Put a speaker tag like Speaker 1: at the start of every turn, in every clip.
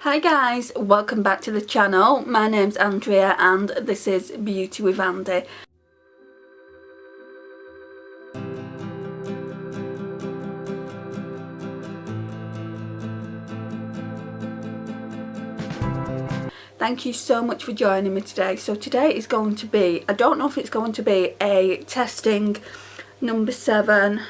Speaker 1: Hi guys, welcome back to the channel. My name's Andrea and this is Beauty with Andy. Thank you so much for joining me today. So today is going to be, I don't know if it's going to be a testing No7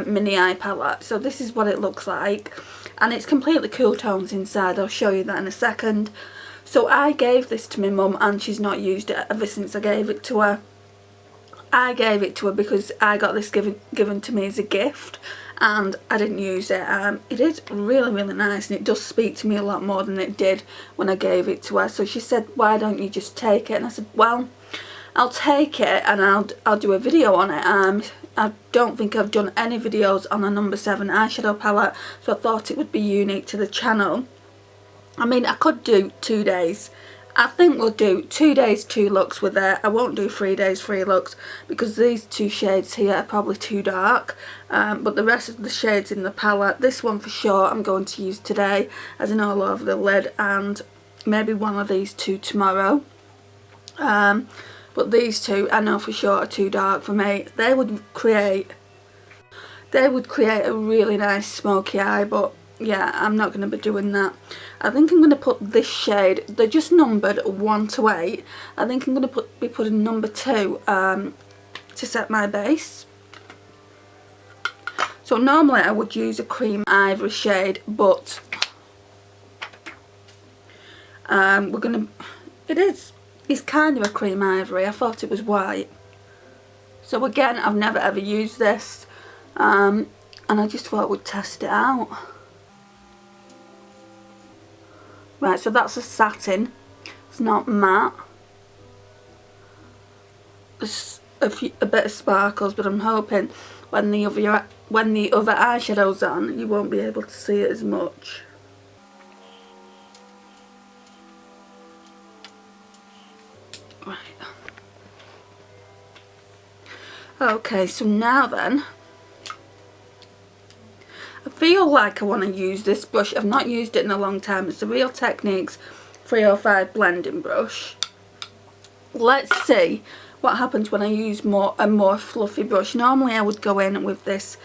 Speaker 1: mini eye palette. So this is what it looks like, and it's completely cool tones inside. I'll show you that in a second. So I gave this to my mum and she's not used it ever since I gave it to her. I gave it to her because I got this given to me as a gift and I didn't use it. It is really nice and it does speak to me a lot more than it did when I gave it to her. So she said, why don't you just take it? And I said, well, I'll take it and I'll do a video on it. I don't think I've done any videos on a No7 eyeshadow palette, so I thought it would be unique to the channel. I mean, I could do 2 days. I think we'll do 2 days, 2 looks with it. I won't do 3 days, 3 looks because these 2 shades here are probably too dark. But the rest of the shades in the palette, this one for sure I'm going to use today as an all over the lid, and maybe one of these 2 tomorrow. But these 2 I know for sure are too dark for me. They would create a really nice smoky eye, but yeah, I'm not going to be doing that. I think I'm going to put this shade, they're just numbered 1 to 8. I think I'm going to be putting number 2 to set my base. So normally I would use a cream ivory shade, but it's kind of a cream ivory. I thought it was white. So again, I've never ever used this, and I just thought I would test it out. Right, so that's a satin, it's not matte. There's a bit of sparkles, but I'm hoping when the other eyeshadow's on, you won't be able to see it as much. Right. Okay, so now then, I feel like I want to use this brush. I've not used it in a long time. It's the Real Techniques 305 blending brush. Let's see what happens when I use a more fluffy brush. Normally I would go in with this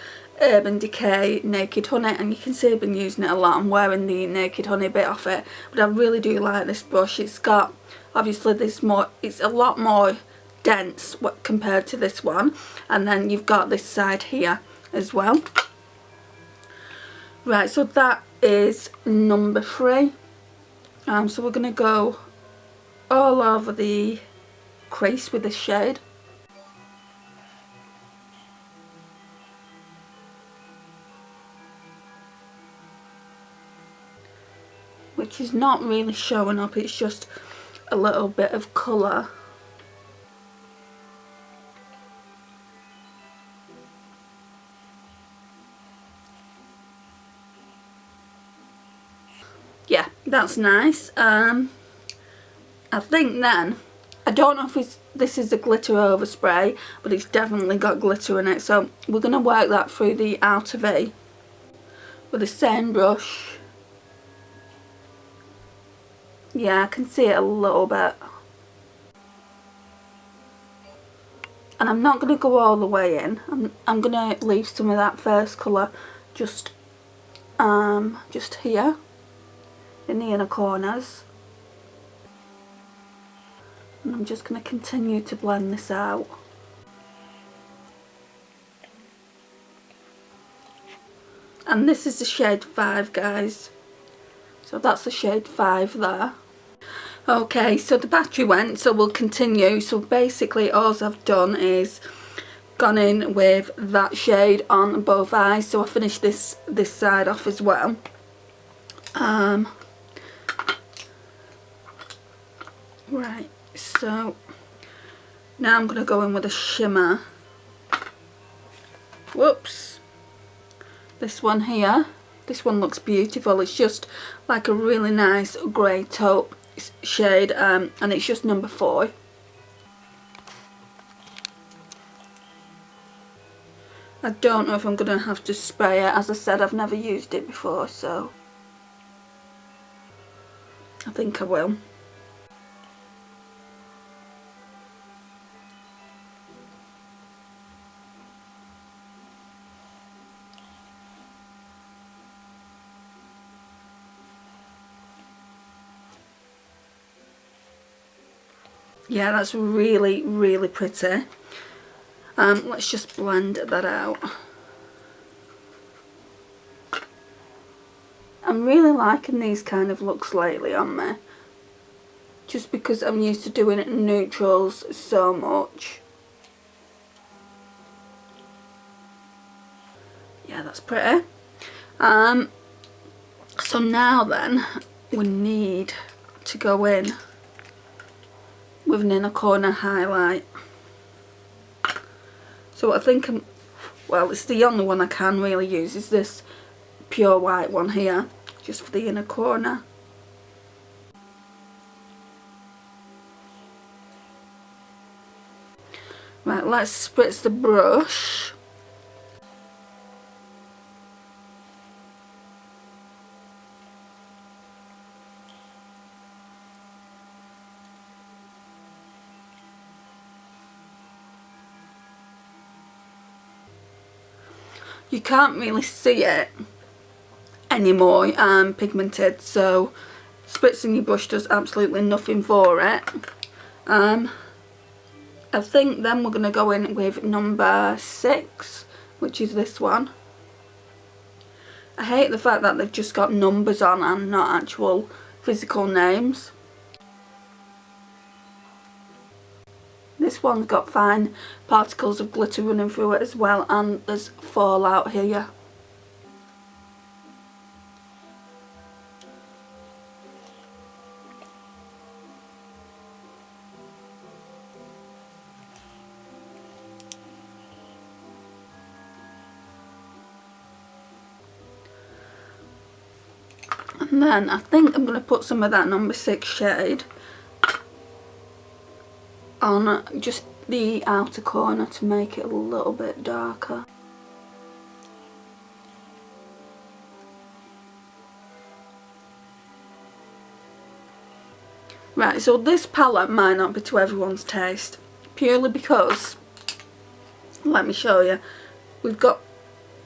Speaker 1: Urban Decay Naked Honey, and you can see I've been using it a lot. I'm wearing the Naked Honey bit off it, but I really do like this brush. It's got, obviously it's a lot more dense compared to this one, and then you've got this side here as well. Right, so that is number 3. So we're going to go all over the crease with this shade. Which is not really showing up, it's just a little bit of colour. Yeah, that's nice. I think then, I don't know if this is a glitter overspray, but it's definitely got glitter in it. So we're going to work that through the outer V with the same brush. Yeah, I can see it a little bit. And I'm not going to go all the way in. I'm going to leave some of that first colour just here in the inner corners, and I'm just going to continue to blend this out. And this is the shade 5, guys, so that's the shade 5 there. Okay, so the battery went, so we'll continue. So basically all I've done is gone in with that shade on both eyes, so I finished this side off as well. Right, so now I'm going to go in with a shimmer. Whoops. This one here, this one looks beautiful. It's just like a really nice grey taupe shade, and it's just number 4. I don't know if I'm going to have to spray it. As I said, I've never used it before, so I think I will. Yeah, that's really, really pretty. Let's just blend that out. I'm really liking these kind of looks lately on me. Just because I'm used to doing it in neutrals so much. Yeah, that's pretty. So now then, we need to go in with an inner corner highlight. So what I think well, it's the only one I can really use is this pure white one here, just for the inner corner. Right, let's spritz the brush. You can't really see it anymore, pigmented, so spritzing your brush does absolutely nothing for it. I think then we're going to go in with number 6, which is this one. I hate the fact that they've just got numbers on and not actual physical names. This one's got fine particles of glitter running through it as well, and there's fallout here. And then I think I'm going to put some of that number 6 shade on just the outer corner to make it a little bit darker. Right, so this palette might not be to everyone's taste, purely because, let me show you, we've got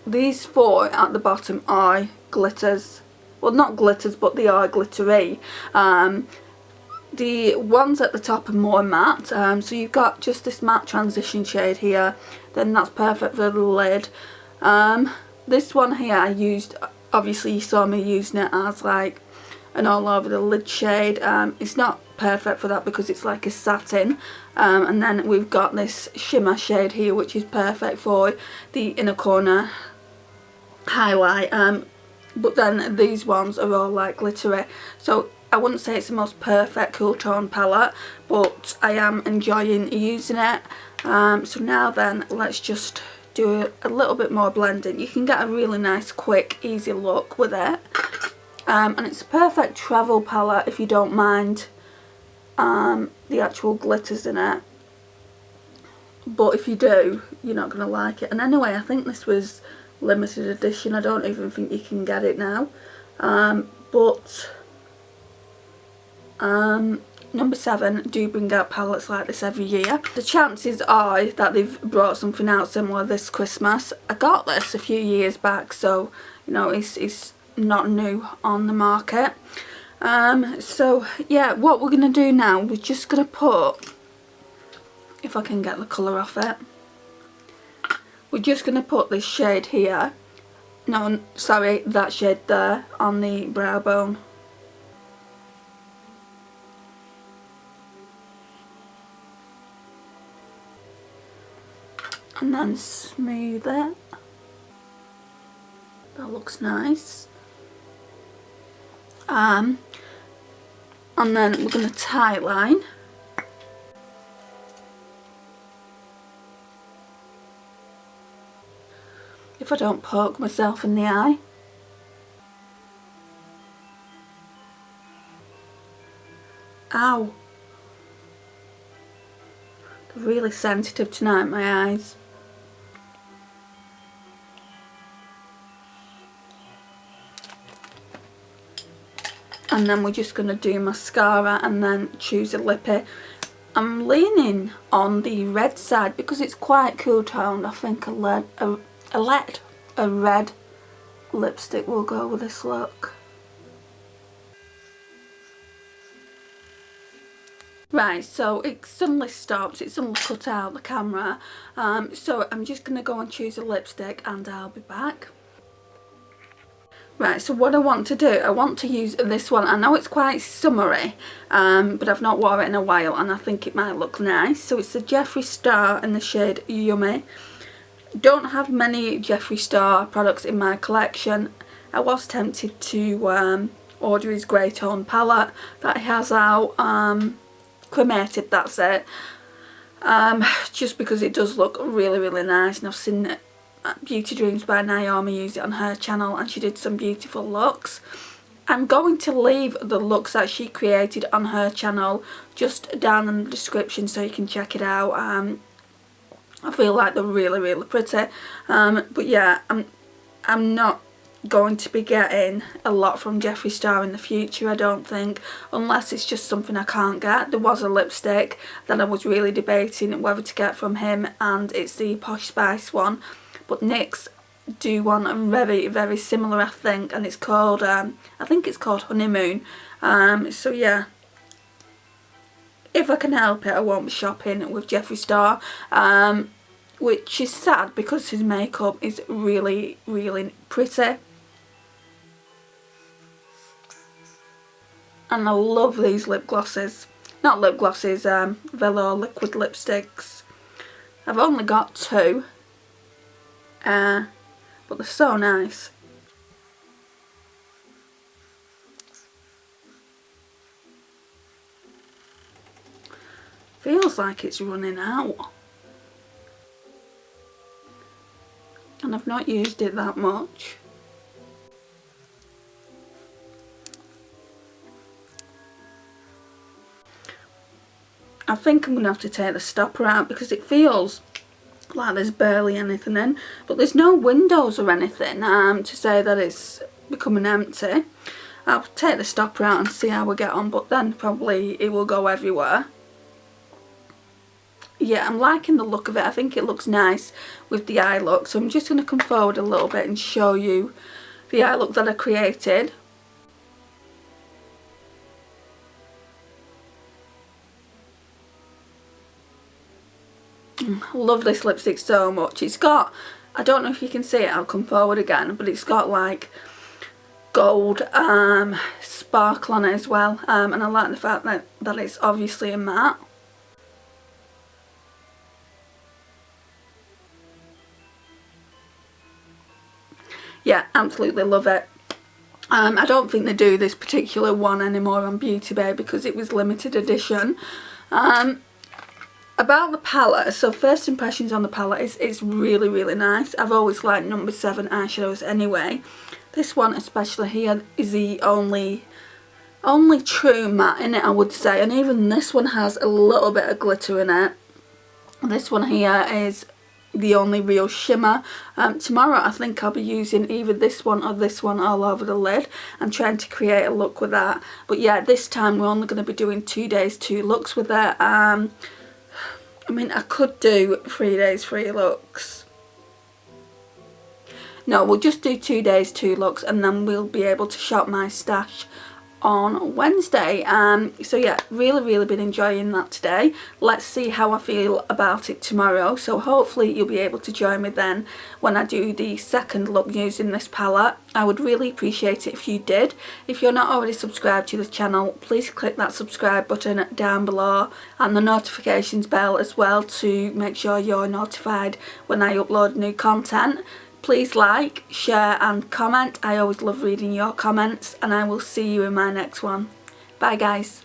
Speaker 1: these 4 at the bottom are glitters. Well, not glitters, but they are glittery. The ones at the top are more matte, so you've got just this matte transition shade here, then that's perfect for the lid. This one here I used, obviously you saw me using it as like an all over the lid shade. It's not perfect for that because it's like a satin, and then we've got this shimmer shade here which is perfect for the inner corner highlight. But then these ones are all like glittery, so I wouldn't say it's the most perfect cool tone palette, but I am enjoying using it. So now then, let's just do a little bit more blending. You can get a really nice quick easy look with it, and it's a perfect travel palette if you don't mind the actual glitters in it, but if you do, you're not going to like it. And anyway, I think this was limited edition. I don't even think you can get it now, but number 7 do bring out palettes like this every year. The chances are that they've brought something out similar this Christmas. I got this a few years back, so you know it's not new on the market. So yeah, what we're going to do now, we're just going to put, if I can get the colour off it, we're just going to put this shade here, no sorry, that shade there on the brow bone. And then smooth it. That looks nice. And then we're going to tight line. If I don't poke myself in the eye. Ow. They're really sensitive tonight, my eyes. And then we're just going to do mascara and then choose a lippy. I'm leaning on the red side because it's quite cool toned. I think a red lipstick will go with this look. Right, so it suddenly stopped, it suddenly cut out the camera, so I'm just going to go and choose a lipstick and I'll be back. Right, so what I want to do, I want to use this one. I know it's quite summery, but I've not worn it in a while and I think it might look nice. So it's the Jeffree Star in the shade Yummy. Don't have many Jeffree Star products in my collection. I was tempted to order his grey tone palette that he has out. Cremated, that's it, just because it does look really, really nice, and I've seen Beauty Dreams by Naomi use it on her channel and she did some beautiful looks. I'm going to leave the looks that she created on her channel just down in the description so you can check it out. I feel like they're really, really pretty, but yeah, I'm not going to be getting a lot from Jeffree Star in the future, I don't think, unless it's just something I can't get. There was a lipstick that I was really debating whether to get from him, and it's the Posh Spice one, but NYX do one very, very similar, I think, and it's called I think it's called Honeymoon. So yeah, if I can help it I won't be shopping with Jeffree Star, which is sad because his makeup is really, really pretty. And I love these lip glosses. Not lip glosses, velour liquid lipsticks. I've only got 2. But they're so nice. Feels like it's running out. And I've not used it that much. I think I'm going to have to take the stopper out because it feels like there's barely anything in. But there's no windows or anything to say that it's becoming empty. I'll take the stopper out and see how we get on, but then probably it will go everywhere. Yeah, I'm liking the look of it. I think it looks nice with the eye look. So I'm just going to come forward a little bit and show you the eye look that I created. Love this lipstick so much. It's got, I don't know if you can see it, I'll come forward again, but it's got like gold sparkle on it as well, and I like the fact that it's obviously a matte. Yeah, absolutely love it. I don't think they do this particular one anymore on Beauty Bay because it was limited edition. About the palette, so first impressions on the palette is it's really, really nice. I've always liked No7 eyeshadows anyway. This one especially here is the only true matte in it, I would say, and even this one has a little bit of glitter in it. This one here is the only real shimmer. Tomorrow I think I'll be using either this one or this one all over the lid and trying to create a look with that. But yeah, this time we're only going to be doing 2 days 2 looks with it. I mean, I could do 3 days 3 looks. No, we'll just do 2 days 2 looks and then we'll be able to shop my stash on Wednesday. So yeah, really been enjoying that today. Let's see how I feel about it tomorrow. So hopefully you'll be able to join me then when I do the second look using this palette. I would really appreciate it if you did. If you're not already subscribed to the channel, please click that subscribe button down below and the notifications bell as well to make sure you're notified when I upload new content. Please like, share and comment. I always love reading your comments and I will see you in my next one. Bye guys.